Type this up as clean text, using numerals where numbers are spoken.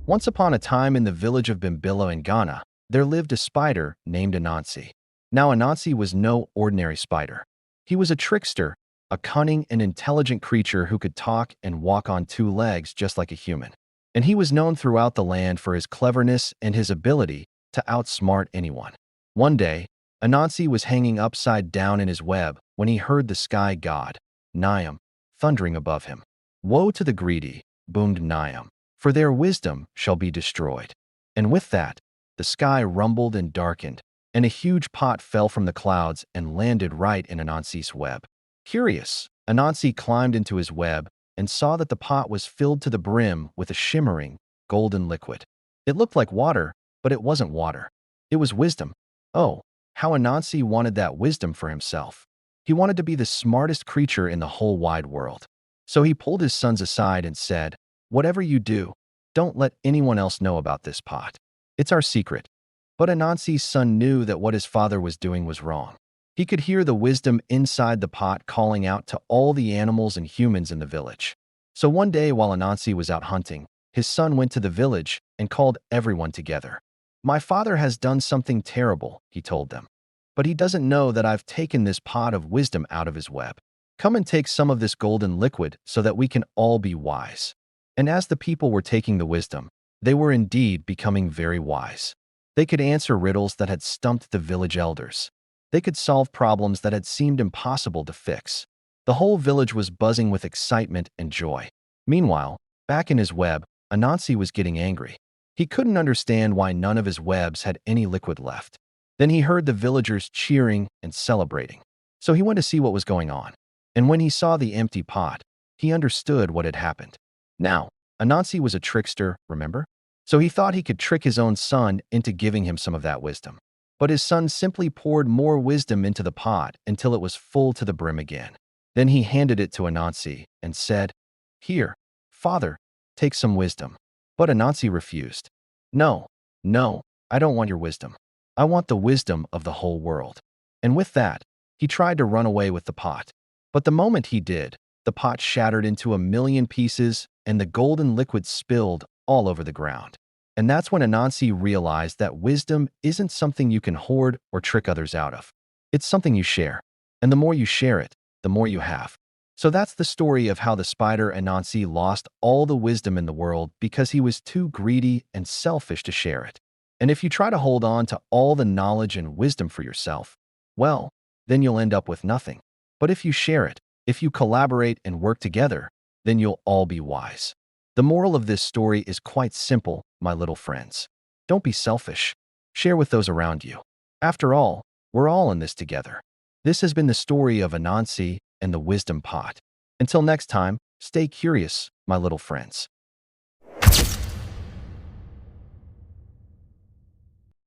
Once upon a time in the village of Bimbilla in Ghana, there lived a spider named Anansi. Now Anansi was no ordinary spider. He was a trickster, a cunning and intelligent creature who could talk and walk on two legs just like a human. And he was known throughout the land for his cleverness and his ability to outsmart anyone. One day, Anansi was hanging upside down in his web when he heard the sky god, Niam, thundering above him. "Woe to the greedy," boomed Niam, "for their wisdom shall be destroyed." And with that, the sky rumbled and darkened, and a huge pot fell from the clouds and landed right in Anansi's web. Curious, Anansi climbed into his web and saw that the pot was filled to the brim with a shimmering, golden liquid. It looked like water, but it wasn't water. It was wisdom. Oh, how Anansi wanted that wisdom for himself. He wanted to be the smartest creature in the whole wide world. So he pulled his sons aside and said, "Whatever you do, don't let anyone else know about this pot. It's our secret." But Anansi's son knew that what his father was doing was wrong. He could hear the wisdom inside the pot calling out to all the animals and humans in the village. So one day while Anansi was out hunting, his son went to the village and called everyone together. "My father has done something terrible," he told them. "But he doesn't know that I've taken this pot of wisdom out of his web. Come and take some of this golden liquid so that we can all be wise." And as the people were taking the wisdom, they were indeed becoming very wise. They could answer riddles that had stumped the village elders. They could solve problems that had seemed impossible to fix. The whole village was buzzing with excitement and joy. Meanwhile, back in his web, Anansi was getting angry. He couldn't understand why none of his webs had any liquid left. Then he heard the villagers cheering and celebrating. So he went to see what was going on. And when he saw the empty pot, he understood what had happened. Now, Anansi was a trickster, remember? So he thought he could trick his own son into giving him some of that wisdom. But his son simply poured more wisdom into the pot until it was full to the brim again. Then he handed it to Anansi and said, "Here, father, take some wisdom." But Anansi refused. "No, no, I don't want your wisdom. I want the wisdom of the whole world." And with that, he tried to run away with the pot. But the moment he did, the pot shattered into a million pieces and the golden liquid spilled all over the ground. And that's when Anansi realized that wisdom isn't something you can hoard or trick others out of. It's something you share. And the more you share it, the more you have. So that's the story of how the spider Anansi lost all the wisdom in the world because he was too greedy and selfish to share it. And if you try to hold on to all the knowledge and wisdom for yourself, well, then you'll end up with nothing. But if you share it, if you collaborate and work together, then you'll all be wise. The moral of this story is quite simple, my little friends. Don't be selfish. Share with those around you. After all, we're all in this together. This has been the story of Anansi and the wisdom pot. Until next time, stay curious, my little friends.